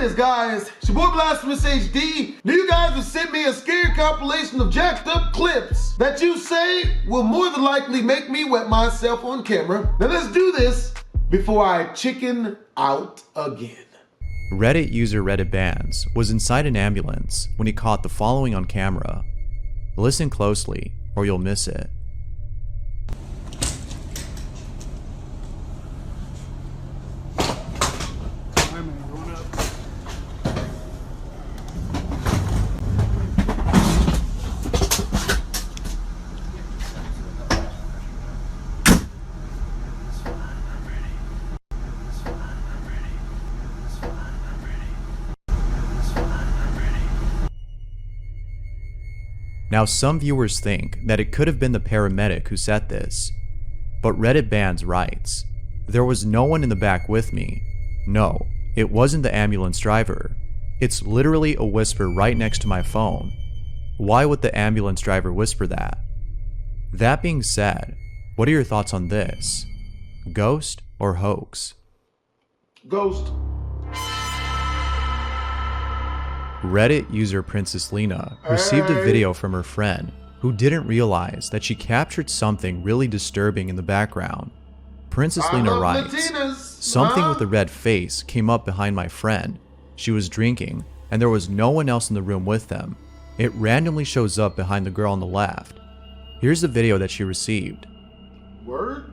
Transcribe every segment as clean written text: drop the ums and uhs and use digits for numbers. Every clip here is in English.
is, guys? It's your boy BlastphamousHD. Now you guys have sent me a scary compilation of jacked up clips that you say will more than likely make me wet myself on camera. Now let's do this before I chicken out again. Reddit user Reddit Bands was inside an ambulance when he caught the following on camera. Listen closely or you'll miss it. Now some viewers think that it could have been the paramedic who said this, but Reddit Bands writes, "There was no one in the back with me. No, it wasn't the ambulance driver. It's literally a whisper right next to my phone. Why would the ambulance driver whisper that?" That being said, what are your thoughts on this? Ghost or hoax? Ghost. Reddit user Princess Lena received a video from her friend who didn't realize that she captured something really disturbing in the background. Princess Lena writes, "Something with a red face came up behind my friend. She was drinking and there was no one else in the room with them. It randomly shows up behind the girl on the left. Here's the video that she received." Word?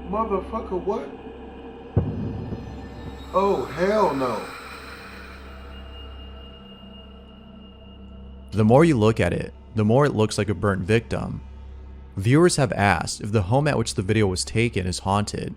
Motherfucker, what? Oh, hell no. The more you look at it, the more it looks like a burnt victim. Viewers have asked if the home at which the video was taken is haunted.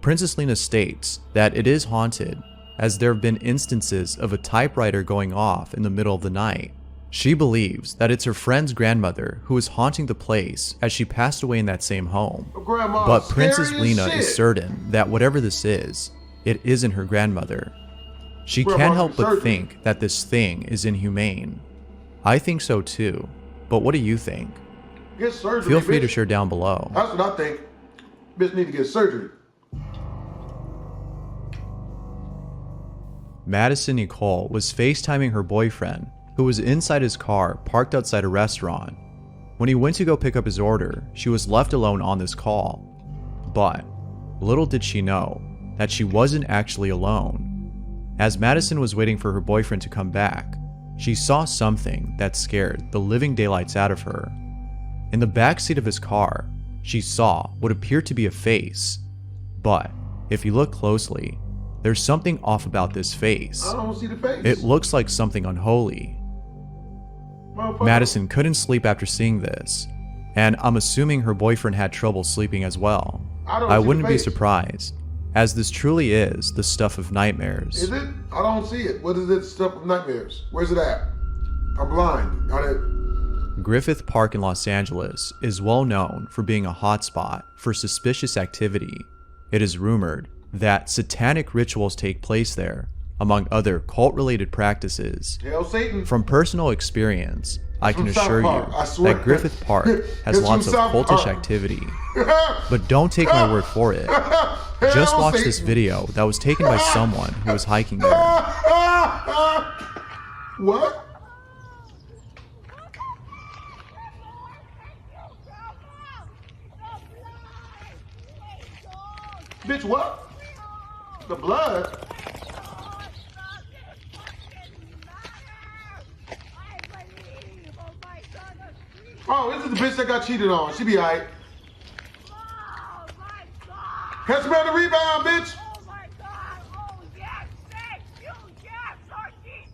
Princess Lena states that it is haunted, as there have been instances of a typewriter going off in the middle of the night. She believes that it's her friend's grandmother who is haunting the place as she passed away in that same home. But Princess Lena is certain that whatever this is, it isn't her grandmother. She can't help but think that this thing is inhumane. I think so too, but what do you think? Get surgery, Feel free bitch. to share down below. That's what I think. Bitch need to get surgery. Madison Nicole was FaceTiming her boyfriend, who was inside his car parked outside a restaurant. When he went to go pick up his order, she was left alone on this call. But little did she know that she wasn't actually alone. As Madison was waiting for her boyfriend to come back, she saw something that scared the living daylights out of her. In the backseat of his car, she saw what appeared to be a face. But if you look closely, there's something off about this face. I don't see the face. It looks like something unholy. Madison couldn't sleep after seeing this, and I'm assuming her boyfriend had trouble sleeping as well. I wouldn't be surprised, as this truly is the stuff of nightmares. Is it? I don't see it. What is it? Stuff of nightmares. Where's it at? I'm blind. Griffith Park in Los Angeles is well known for being a hotspot for suspicious activity. It is rumored that satanic rituals take place there, among other cult-related practices. Hail Satan. From personal experience, I can assure you swear. that Griffith Park has lots of cultish activity. But don't take my word for it. Just watch this video that was taken by someone who was hiking there. What? Bitch, what? The blood? Oh, this is the bitch that got cheated on. She be alright. Catch me on the rebound, bitch. Oh my God! Oh yes, thank you, yes, Lord Jesus.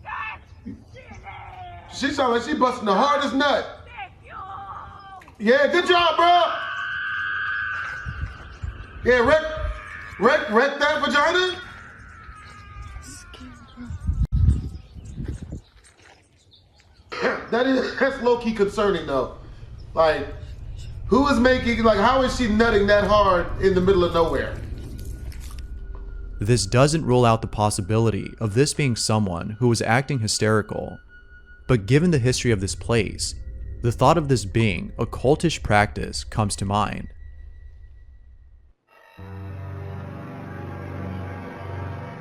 She sound like she busting the hardest nut. Thank you. Yeah, good job, bro. Yeah, wreck that vagina. That's low-key concerning though. Like, who is making, like, how is she nutting that hard in the middle of nowhere? This doesn't rule out the possibility of this being someone who was acting hysterical. But given the history of this place, The thought of this being a cultish practice comes to mind.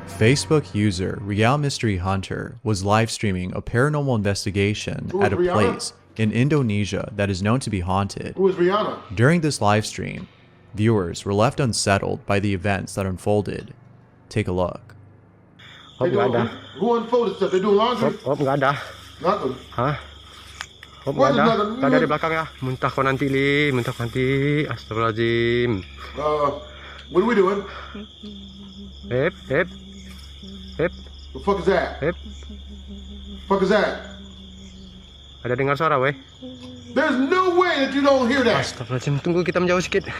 Facebook user Real Mystery Hunter was live streaming a paranormal investigation at a place in Indonesia that is known to be haunted. Who is Rihanna? During this live stream, viewers were left unsettled by the events that unfolded. Take a look. They doing, who unfolded stuff? They doing laundry? Nggak ada. Nothing. Hah? Where's Nggak ada. another- Nggak ada di belakang ya. Muntah kau nanti, Li. Muntah kau nanti. Astagfirullahaladzim. What are we doing? Hep, hep. Hep, The fuck is that? hep. Fuck is that? Ada dengar suara, weh? There's no way that you don't hear that. Astagfirullahaladzim. Tunggu kita menjauh sedikit.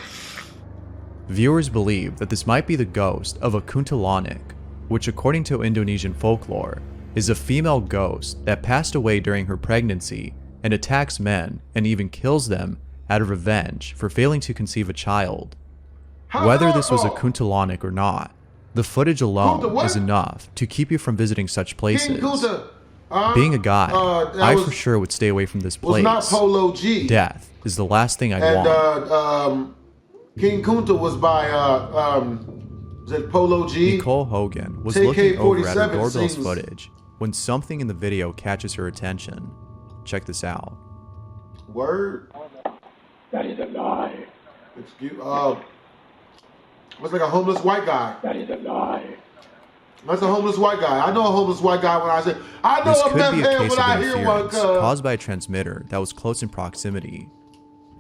Viewers believe that this might be the ghost of a kuntilanak, which according to Indonesian folklore, is a female ghost that passed away during her pregnancy and attacks men and even kills them out of revenge for failing to conceive a child. Whether this was a kuntilanak or not, the footage alone is enough to keep you from visiting such places. King Kunta. Being a guy, that I was- for sure would stay away from this was place. not Polo G. Death is the last thing I'd And want. King Kunta was by is it Polo G? Nicole Hogan was TK looking over at her 47 doorbell's sings- footage when something in the video catches her attention. Check this out. Word. That is a lie. Excuse. Looks like a homeless white guy. That is a lie. That's a homeless white guy. I know a homeless white guy when I say I know This a could meth be a head case when of I hear one. interference caused by a transmitter that was close in proximity.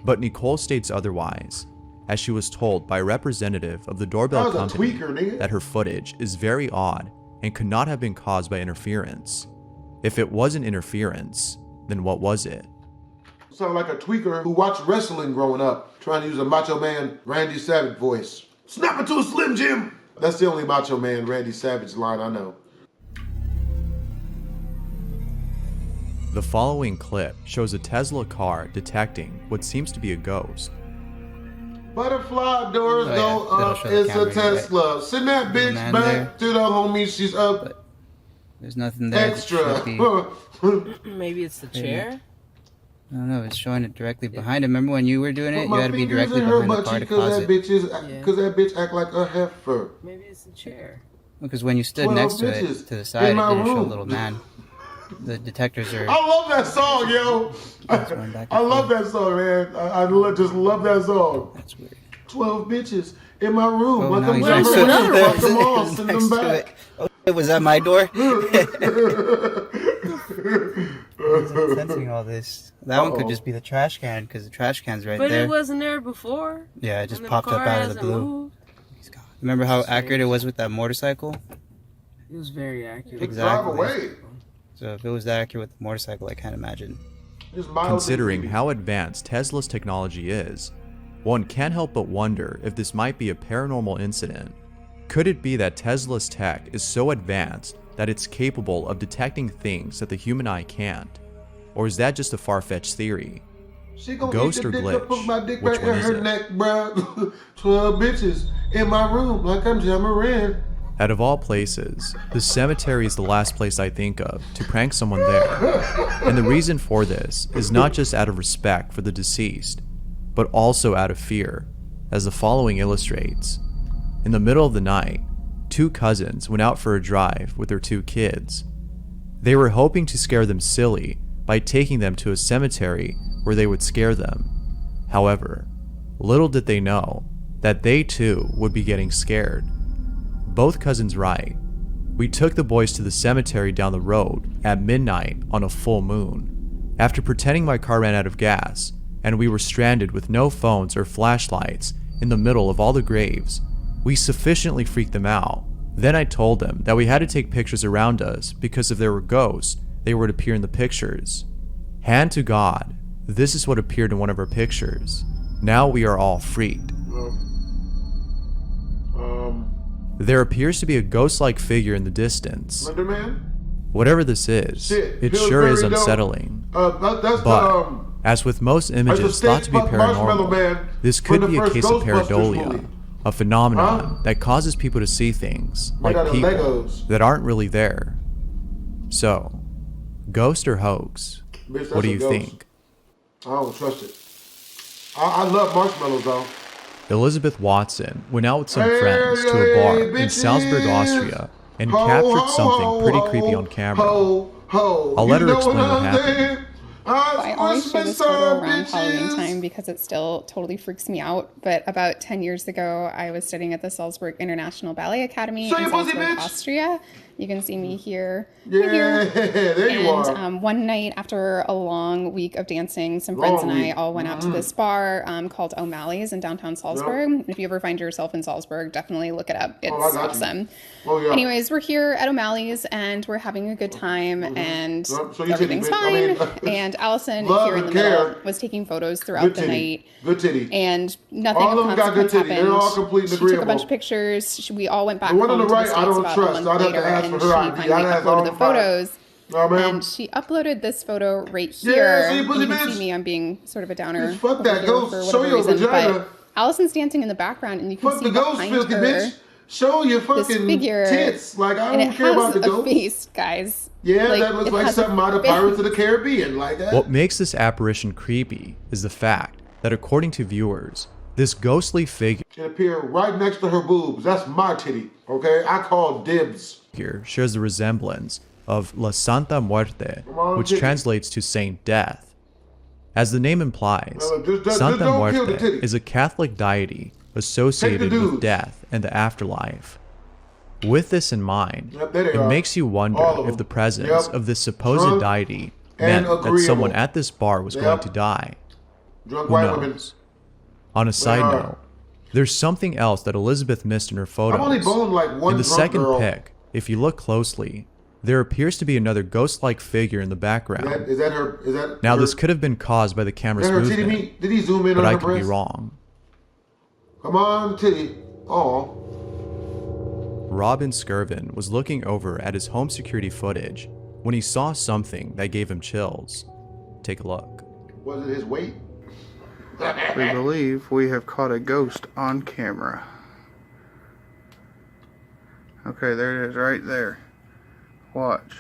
But Nicole states otherwise, as she was told by a representative of the doorbell That was a company tweaker, nigga. that her footage is very odd and could not have been caused by interference. If it wasn't interference, then what was it? Sound like a tweaker who watched wrestling growing up, trying to use a Macho Man Randy Savage voice. Snap it to a Slim Jim. That's the only Macho Man Randy Savage line I know. The following clip shows a Tesla car detecting what seems to be a ghost. Butterfly doors Oh, yeah. go That'll up. show the It's a camera, right? Tesla. Send that bitch man back there. to the homie. She's up But there's nothing there. that extra. should be- Maybe it's the chair. I don't know. It's showing it directly behind him. Remember when you were doing it? Put You my had to be fingers directly in her behind the butt car to cheek 'cause cause that it. bitch is Yeah. because that bitch act like a heifer. Maybe it's the chair. Because when you stood 12 next to bitches it, to the in side, it my didn't show a room. little man. The detectors are. I love that song, yo. going back and I love forth. that song, man. Just love that song. That's weird. 12 bitches in my room. Oh, Like now I'm he's never next to it. around. Fuck them all. He's Send next them to back. it. Oh, was that my door? Sensing all this. That one could just be the trash can because the trash can's right But there. it wasn't there before. Yeah, it just and the popped up car out of the hasn't blue. moved. He's gone. Remember how accurate it was with that motorcycle? It was very accurate. Just Exactly. drive away. So if it was that accurate with the motorcycle, I can't imagine. Just miles Considering in. how advanced Tesla's technology is, one can't help but wonder if this might be a paranormal incident. Could it be that Tesla's tech is so advanced that it's capable of detecting things that the human eye can't? Or is that just a far-fetched theory? She gonna Ghost eat the or dick glitch? up, put my dick Which right one in is her it? neck, bruh. 12 bitches in my room like I'm Jamarin. Out of all places, the cemetery is the last place I think of to prank someone there. And the reason for this is not just out of respect for the deceased, but also out of fear, as the following illustrates. In the middle of the night, two cousins went out for a drive with their two kids. They were hoping to scare them silly by taking them to a cemetery where they would scare them. However, little did they know that they too would be getting scared. Both cousins right. We took the boys to the cemetery down the road at midnight on a full moon. After pretending my car ran out of gas and we were stranded with no phones or flashlights in the middle of all the graves, we sufficiently freaked them out. Then I told them that we had to take pictures around us because if there were ghosts, they would appear in the pictures. Hand to God, this is what appeared in one of our pictures. Now we are all freaked. There appears to be a ghost-like figure in the distance. Slender Man? Whatever this is, Shit, it feels sure is very dope. unsettling. That's But, as with most images thought to be Marshmallow Man paranormal, this from could the be a first case of Ghostbusters pareidolia, movie. a phenomenon Huh? that causes people to see things, Made like out of people, Legos. that aren't really there. So, ghost or hoax? Bitch, that's What do a you ghost. think? I don't trust it. I love marshmallows though. Elizabeth Watson went out with some Hey, friends to a hey, bar in bitches. Salzburg, Austria, and Ho, captured ho, something ho, pretty ho, creepy on camera. Ho, ho. I'll let You her know explain what I'm happened. saying? I always show this photo around bitches. Halloween time because it still totally freaks me out. But about 10 years ago, I was studying at the Salzburg International Ballet Academy Show in your pussy, Salzburg, bitch. Austria. You can see me here. Yeah, right here. there you are. And one night after a long week of dancing, some friends Long and I week. all went out to this bar called O'Malley's in downtown Salzburg. If you ever find yourself in Salzburg, definitely look it up. It's I got you. awesome. Oh, yeah. Anyways, we're here at O'Malley's and we're having a good time and So you everything's titty, bitch. fine. I mean, And Allison love here in and the middle care. was taking photos throughout Good the titty. night. Good titty. And nothing All of of them got good consequence titty. They're all happened. complete and She took a bunch agreeable. of pictures. We all went back The one on home the to right, the I States don't about trust. a month I'd have to later, ask and for she her ID. finally I'd ask all uploaded the the five. photos. Oh, man. And she uploaded this photo right Yeah, here. see, And pussy you can bitch. see me. I'm being sort of a downer. Bitch, fuck over that here ghost. for Show whatever your reason, vagina. But Allison's dancing in the background, and you can Fuck see the ghost, behind filthy her bitch. Show your this fucking figure. tits. Like, I and don't it care about has the a ghost. face, guys. Yeah, that looks it like has a something out of face. Pirates of the Caribbean. Like that. What makes this apparition creepy is the fact that, according to viewers, this ghostly figure It appeared right next to her boobs. That's my titty. Okay? I call dibs. shares the resemblance of La Santa Muerte, on, which titty. translates to Saint Death. As the name implies, Just Santa don't kill the Muerte titty. is a Catholic deity associated dudes. with death and the afterlife. With this in mind, Yep, there they it are. makes you wonder All of if the them. presence Yep. of this supposed Drunk deity and meant that someone agreeable. at this bar was going Yep. to die. Drunk Who white women. knows? On a side are. note, there's something else that Elizabeth missed in her photos. I've only boned like one In the drunk second girl. pic, if you look closely, there appears to be another ghost-like figure in the background. Is that her? Is that Now, her, this could have been caused by the is camera's that her titty movement, meat? Did he zoom in but on I her could be breast? wrong. Come on, titty. Oh. Robin Skirvin was looking over at his home security footage when he saw something that gave him chills. Take a look. Was it his weight? We believe we have caught a ghost on camera. Okay, there it is right there. Watch.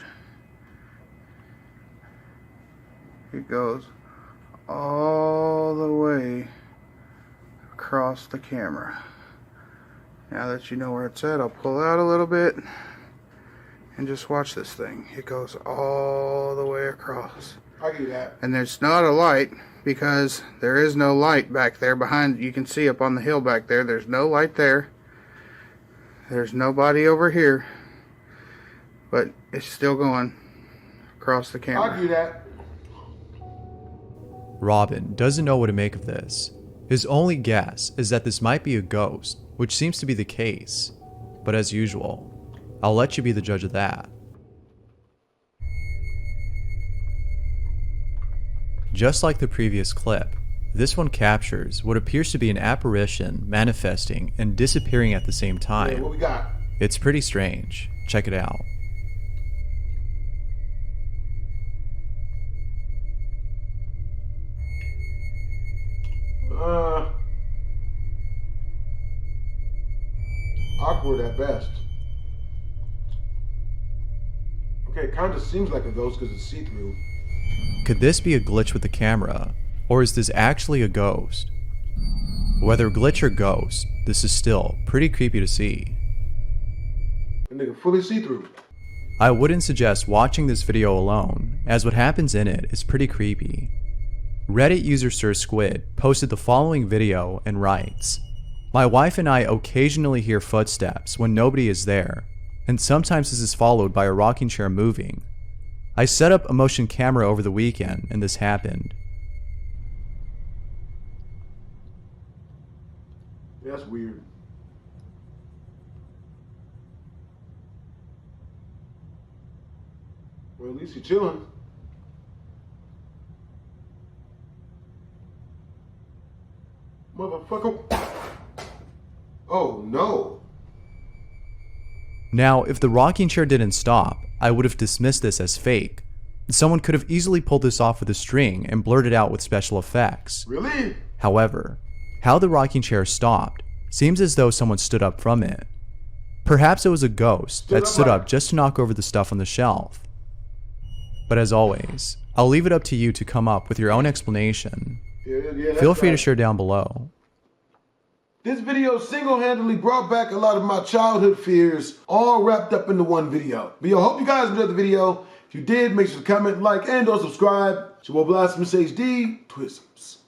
It goes all the way across the camera. Now that you know where it's at, I'll pull out a little bit and just watch this thing. It goes all the way across. I'll give you that. And there's not a light because there is no light back there behind. You can see up on the hill back there. There's no light there. There's nobody over here. But it's still going across the I'll camera. give you that. Robin doesn't know what to make of this. His only guess is that this might be a ghost, which seems to be the case. But as usual, I'll let you be the judge of that. Just like the previous clip, this one captures what appears to be an apparition manifesting and disappearing at the same Yeah, time. what we got? It's pretty strange. Check it out. Awkward at best. Okay, it kind of seems like a ghost because it's see-through. Could this be a glitch with the camera, or is this actually a ghost? Whether glitch or ghost, this is still pretty creepy to see. And nigga fully see-through. I wouldn't suggest watching this video alone, as what happens in it is pretty creepy. Reddit user Sir Squid posted the following video and writes, "My wife and I occasionally hear footsteps when nobody is there, and sometimes this is followed by a rocking chair moving. I set up a motion camera over the weekend and this happened. That's weird. Well, at least you're chilling. Motherfucker. Oh, no. Now, if the rocking chair didn't stop, I would have dismissed this as fake. Someone could have easily pulled this off with a string and blurred it out with special effects. Really? However, how the rocking chair stopped seems as though someone stood up from it. Perhaps it was a ghost that stood up just to knock over the stuff on the shelf. But as always, I'll leave it up to you to come up with your own explanation. Yeah, Feel free to share down below. This video single-handedly brought back a lot of my childhood fears, all wrapped up into one video. But yo, hope you guys enjoyed the video. If you did, make sure to comment, like, and or subscribe. It's your boy BlastphamousHD. Twisms.